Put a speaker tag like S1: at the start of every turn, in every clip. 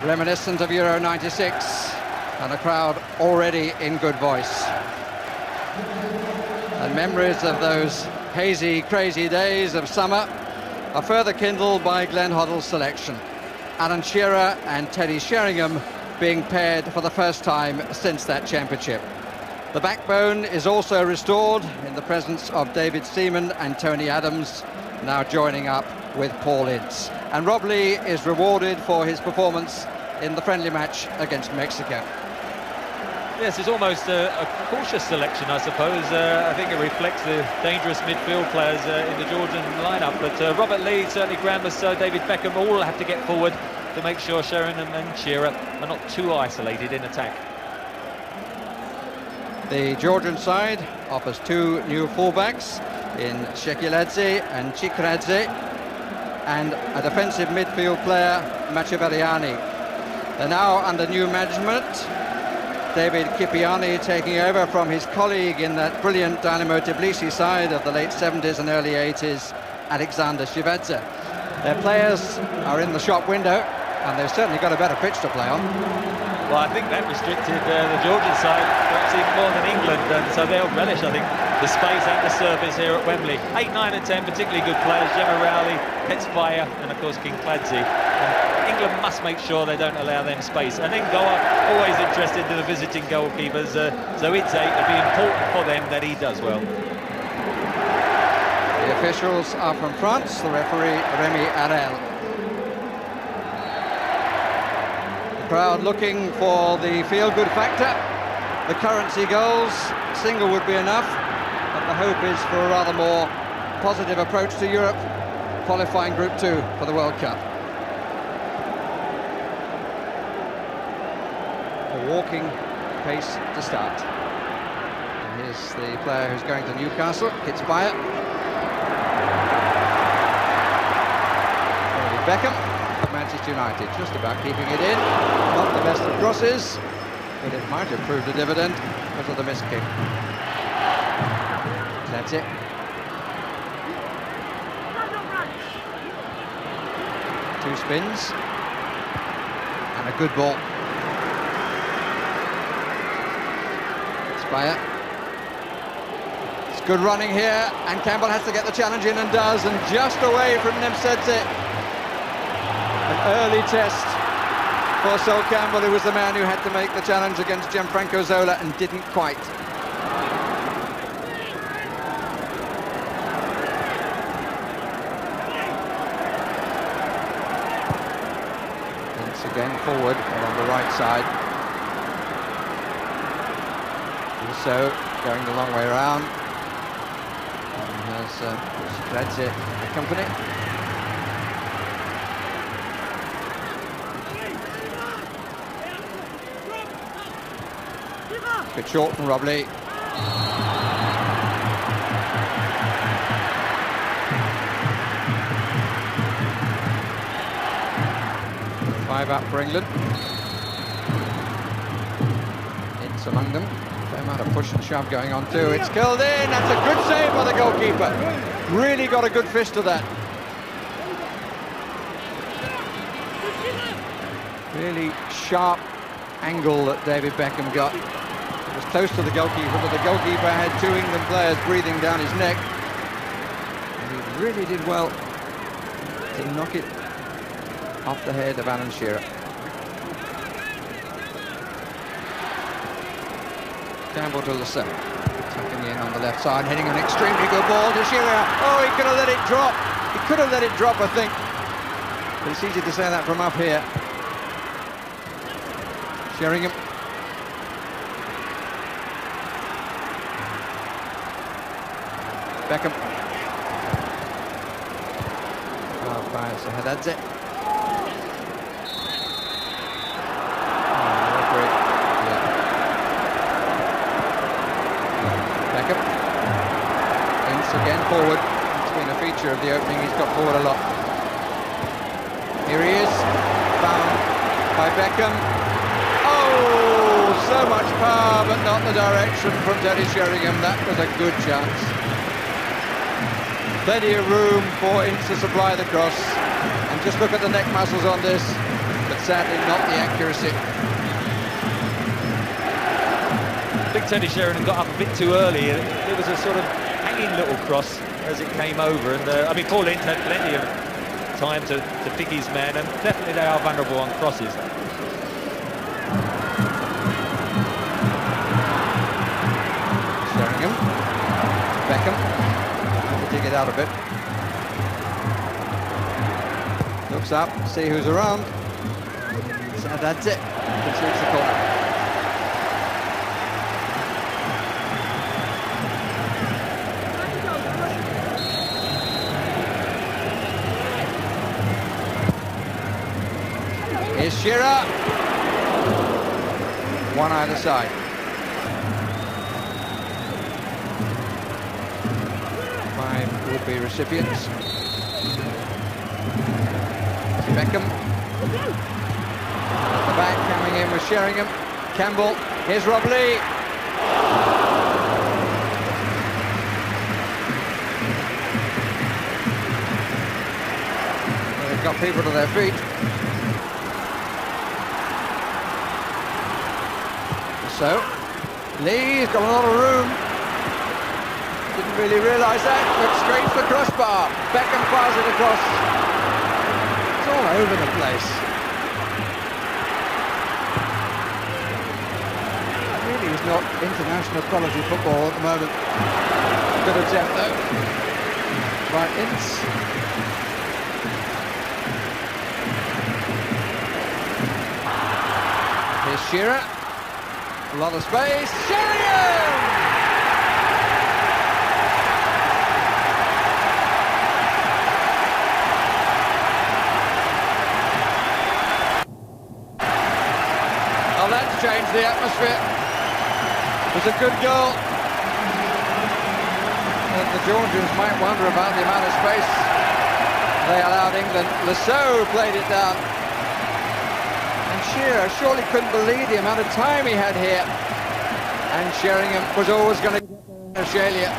S1: Reminiscent of Euro 96, and a crowd already in good voice. And memories of those hazy, crazy days of summer are further kindled by Glenn Hoddle's selection. Alan Shearer and Teddy Sheringham being paired for the first time since that championship. The backbone is also restored in the presence of David Seaman and Tony Adams, now joining up with Paul Ince. And Rob Lee is rewarded for his performance in the friendly match against Mexico.
S2: Yes, it's almost a cautious selection, I suppose. I think it reflects the dangerous midfield players in the Georgian lineup. But Robert Lee, certainly Grandmaster, David Beckham, all have to get forward to make sure Sheringham and Shearer are not too isolated in attack.
S1: The Georgian side offers two new fullbacks in Shekiladze and Chikradze, and a defensive midfield player, Macevariani. They're now under new management. David Kipiani taking over from his colleague in that brilliant Dynamo Tbilisi side of the late 70s and early 80s, Alexander Shivadze. Their players are in the shop window, and they've certainly got a better pitch to play on.
S2: Well, I think that restricted the Georgian side perhaps even more than England, and so they'll relish, I think, the space and the surface here at Wembley. 8, 9 and 10 particularly good players, Jamarouli, Ketzbaya and of course Kingkladze. England must make sure they don't allow them space. And then Goa, always interested in the visiting goalkeepers, Zoidze, it'll be important for them that he does well.
S1: The officials are from France, the referee Remy Arel. The crowd looking for the feel-good factor. The currency goals, single would be enough, but the hope is for a rather more positive approach to Europe, qualifying Group 2 for the World Cup. A walking pace to start. And here's the player who's going to Newcastle, Ketzbaya. Beckham, Manchester United, just about keeping it in. Not the best of crosses, but it might have proved a dividend because of the missed kick. That's it. Two spins and a good ball. Spire. It's good running here, and Campbell has to get the challenge in and does, and just away from Nemsadzé. An early test for Sol Campbell, who was the man who had to make the challenge against Gianfranco Zola and didn't quite. Once again forward along the right side. Also going the long way around. And there's Ცხadაძე company. Bit short from Rob Lee. Five up for England. It's among them. Fair amount of push and shove going on too. It's killed in. That's a good save by the goalkeeper. Really got a good fist to that. Really sharp angle that David Beckham got. It was close to the goalkeeper, but the goalkeeper had two England players breathing down his neck. And he really did well to knock it off the head of Alan Shearer. Campbell to the centre, tucking in on the left side, hitting an extremely good ball to Shearer. Oh, he could have let it drop. He could have let it drop, I think. But it's easy to say that from up here. Sheringham. Beckham. Oh, by ცხadαძე. Beckham. Ince again forward. It's been a feature of the opening. He's got forward a lot. Here he is. Found by Beckham. Oh, so much power, but not the direction from Teddy Sheringham. That was a good chance. Plenty of room for Ince to supply the cross. And just look at the neck muscles on this. but sadly not the accuracy.
S2: Big Teddy Sheringham got up a bit too early. It was a sort of hanging little cross as it came over, and I mean, Paul Ince had plenty of time to pick his man, and definitely they are vulnerable on crosses.
S1: Sheringham, Beckham, to dig it out a bit. Looks up, see who's around. Ცხадаძе conceives the corner. Here's Shearer. One either side. Five would-be recipients. Beckham. At the back, coming in with Sheringham. Campbell. Here's Rob Lee. They've got people to their feet. So, Lee's got a lot of room. Didn't really realise that. Looked straight for the crossbar. Beckham fires it across. It's all over the place. Really is not international quality football at the moment. Good attempt though. By Ince. Here's Shearer. A lot of space. Sheringham! Oh, that's changed the atmosphere. It was a good goal. And the Georgians might wonder about the amount of space they allowed England. Lasso played it down. Shearer surely couldn't believe the amount of time he had here, and Sheringham was always going to get Australia.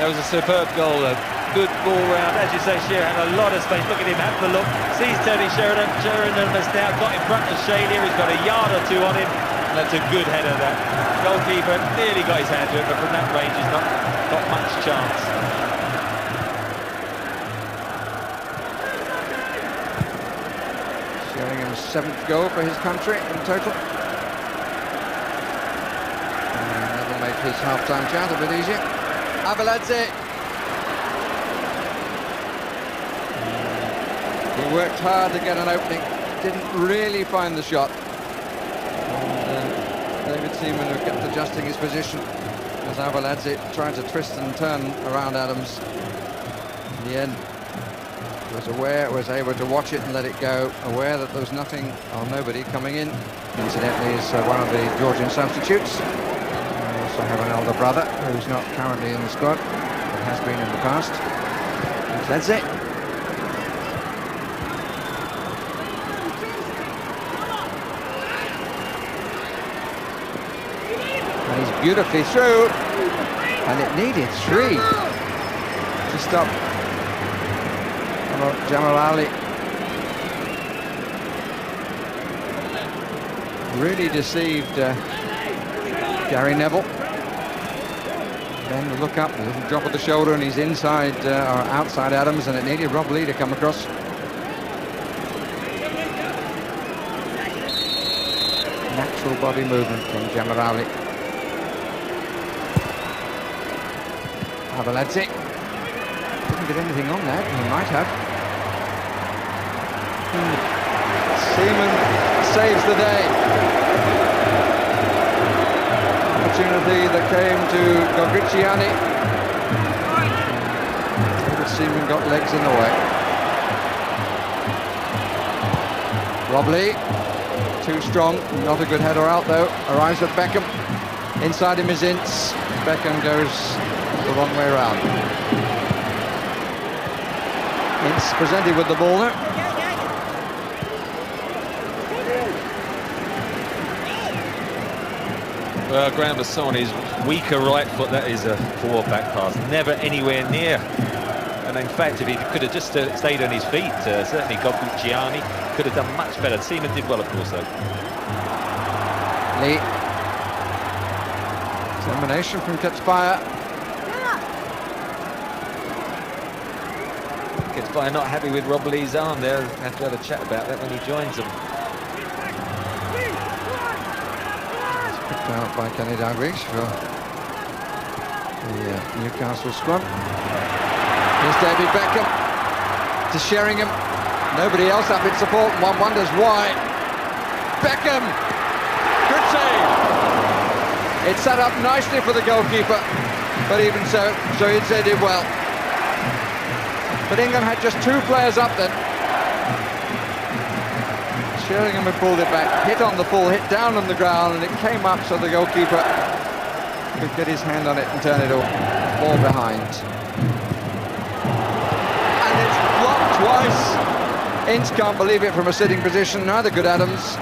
S2: That was a superb goal, a good ball round. As you say, Shearer had a lot of space. Look at him, have the look. Sees Teddy Sheringham. Sheringham has now got in front of Shearer. He's got a yard or two on him, and that's a good header. That goalkeeper nearly got his hand to it, but from that range, he's not got much chance.
S1: Sheringham's 7th goal for his country in total. And that'll make his half-time chat a bit easier. Abiliadze. He worked hard to get an opening, didn't really find the shot. And David Seaman who kept adjusting his position as Abiliadze tried to twist and turn around Adams. In the end, was aware, was able to watch it and let it go, aware that there was nothing or nobody coming in. Incidentally, is one of the Georgian substitutes. We also have an elder brother who's not currently in the squad, but has been in the past. That's it. And he's beautifully through, and it needed 3 to stop Jamarouli. Really deceived Gary Neville. Then the look up, a little drop of the shoulder, and he's inside or outside Adams, and it needed Rob Lee to come across. Natural body movement from Jamarouli. Abiliadze didn't get anything on that. He might have. Seaman saves the day. Opportunity that came to Gogrichiani. David Seaman got legs in the way. Rob Lee, too strong, not a good header out though. Arrives at Beckham. Inside him is Ince. Beckham goes the wrong way around. Ince presented with the ball now.
S2: Well, Graham was on his weaker right foot. That is a poor back pass. Never anywhere near And in fact, if he could have just stayed on his feet, certainly Gianni could have done much better. Seaman did well, of course, though.
S1: Lee. Termination from Ketzbaya.
S2: Ketzbaya not happy with Rob Lee's arm there. Have to have a chat about that when he joins them.
S1: It's picked out by Kenny Dalglish for the Newcastle squad. Here's David Beckham to Sheringham. Nobody else up in support, and one wonders why. Beckham! Good save! It set up nicely for the goalkeeper, but even so, Sze did well. But England had just two players up then. Sheringham had pulled it back, hit on the full, hit down on the ground, and it came up so the goalkeeper could get his hand on it and turn it all behind. Twice. Ince can't believe it from a sitting position, neither could Adams.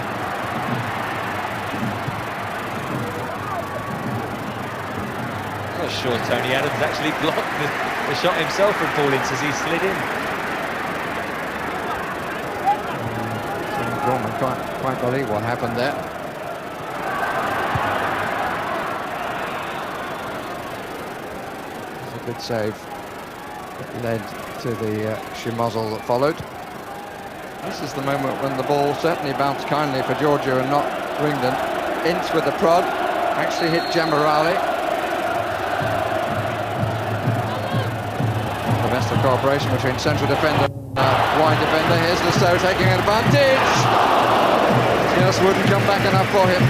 S2: I'm not sure Tony Adams actually blocked the shot himself from Paul Ince as he slid in.
S1: Gorman can't quite believe what happened there. It's a good save. It led to the schmozzle that followed. This is the moment when the ball certainly bounced kindly for Georgia and not Ringdon. Ince with the prod, actually hit Jamarouli. The best of cooperation between central defender and wide defender. Here's Lasso taking advantage. Just wouldn't come back enough for him.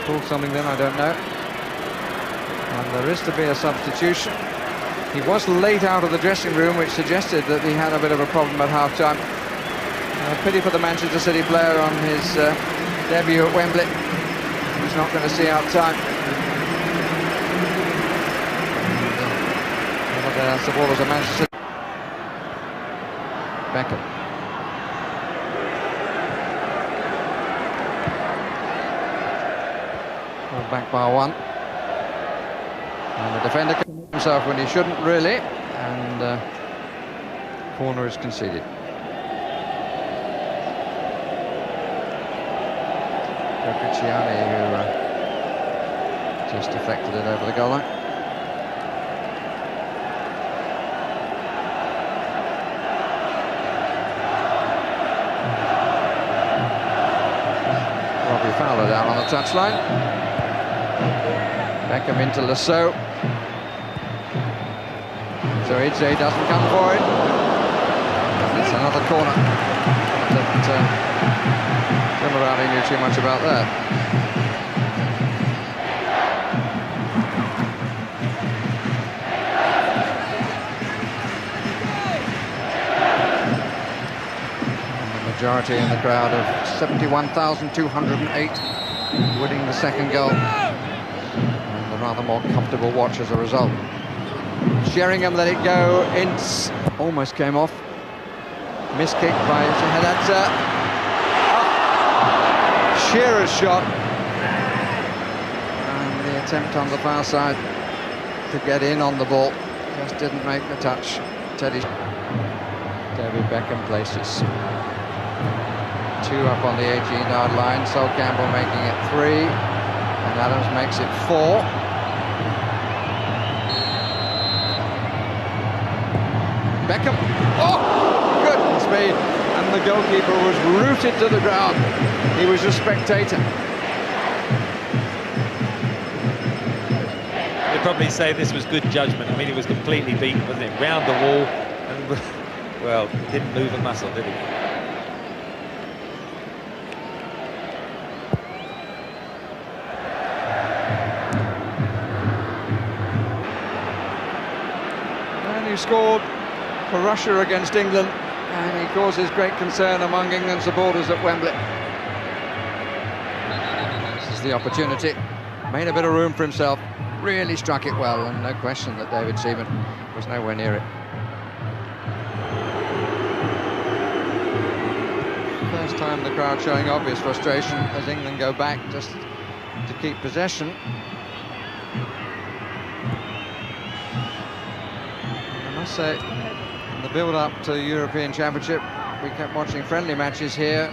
S1: Pulled something then, I don't know. And there is to be a substitution. He was late out of the dressing room, which suggested that he had a bit of a problem at half-time. Pity for the Manchester City player on his debut at Wembley. He's not going to see out time. The supporters of Manchester City. Beckham. Back by one. And the defender comes himself when he shouldn't really, and corner is conceded. Giorgi, who just deflected it over the goal line. Robbie Fowler down on the touchline. Beckham into Lasso. Sze doesn't come for it. It's another corner. Jamarouli knew too much about that. And the majority in the crowd of 71,208 winning the second goal. And a rather more comfortable watch as a result. Sheringham let it go. Ince almost came off. Miss kick by ცხадაძე. Shearer's shot. And the attempt on the far side to get in on the ball just didn't make the touch. Teddy. David Beckham places 2 up on the 18-yard line. Sol Campbell making it 3. And Adams makes it 4. Beckham, oh, goodness me, and the goalkeeper was rooted to the ground. He was a spectator.
S2: They'd probably say this was good judgment. I mean, he was completely beaten, wasn't it? Round the wall, and, well, didn't move a muscle, did he?
S1: And he scored for Russia against England, and he causes great concern among England supporters at Wembley. This is the opportunity. Made a bit of room for himself. Really struck it well, and no question that David Seaman was nowhere near it. First time the crowd showing obvious frustration as England go back just to keep possession. must say, in the build-up to the European Championship, we kept watching friendly matches here,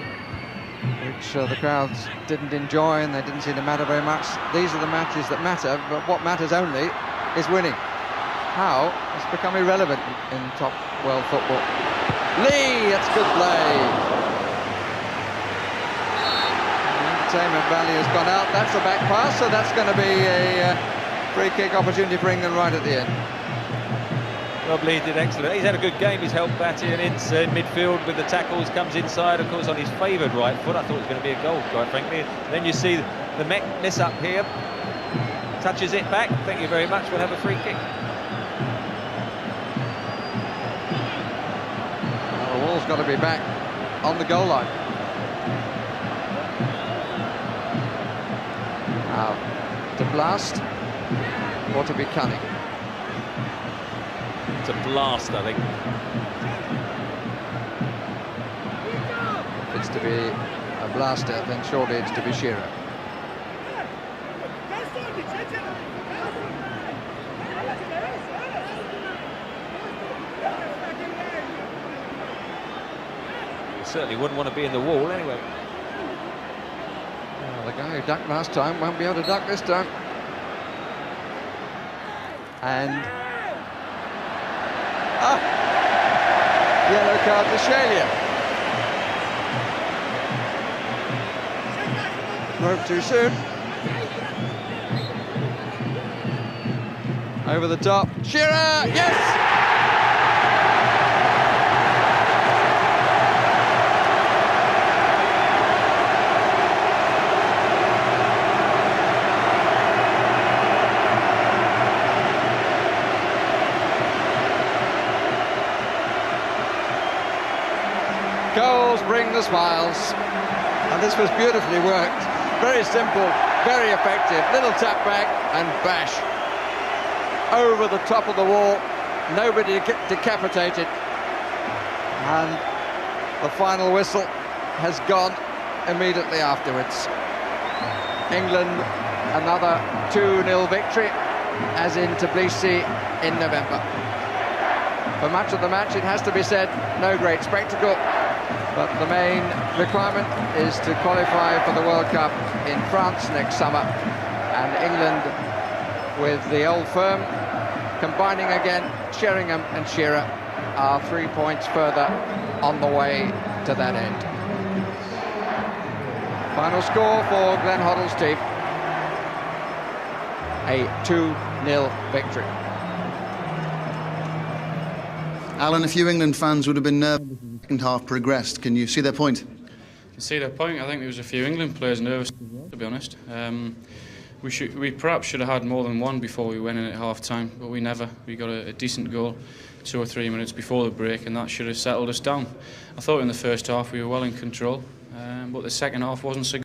S1: which the crowds didn't enjoy and they didn't seem to matter very much. These are the matches that matter, but what matters only is winning. How has become irrelevant in top world football. Lee, that's good play. The entertainment value has gone out. That's a back pass, so that's going to be a free kick opportunity for England right at the end.
S2: Rob Lee did excellent. He's had a good game. He's helped Batty and in midfield with the tackles, comes inside, of course, on his favoured right foot. I thought it was going to be a goal, quite frankly. Then you see the mess up here. Touches it back. Thank you very much. We'll have a free kick.
S1: Well, the ball's got to be back on the goal line. Now, to blast or to be cunning?
S2: To blast, I think.
S1: If it's to be a blaster, then surely it's to be Shearer.
S2: Certainly wouldn't want to be in the wall anyway.
S1: Well, the guy who ducked last time won't be able to duck this time. And yellow card to Shearer. Broke too soon. Over the top. Shearer, yes! Goals bring the smiles, and this was beautifully worked. Very simple, very effective. Little tap back and bash. Over the top of the wall, nobody decapitated. And the final whistle has gone immediately afterwards. England, another 2-0 victory, as in Tbilisi in November. For much of the match, it has to be said, no great spectacle. But the main requirement is to qualify for the World Cup in France next summer. And England, with the old firm, combining again, Sheringham and Shearer, are 3 points further on the way to that end. Final score for Glenn Hoddle's team, a 2-0 victory.
S3: Alan, a few England fans would have been nervous as the second half progressed. Can you see their point?
S4: I can see their point. I think there was a few England players nervous, to be honest. We perhaps should have had more than one before we went in at half-time, but we never. We got a decent goal 2 or 3 minutes before the break, and that should have settled us down. I thought in the first half we were well in control, but the second half wasn't so good.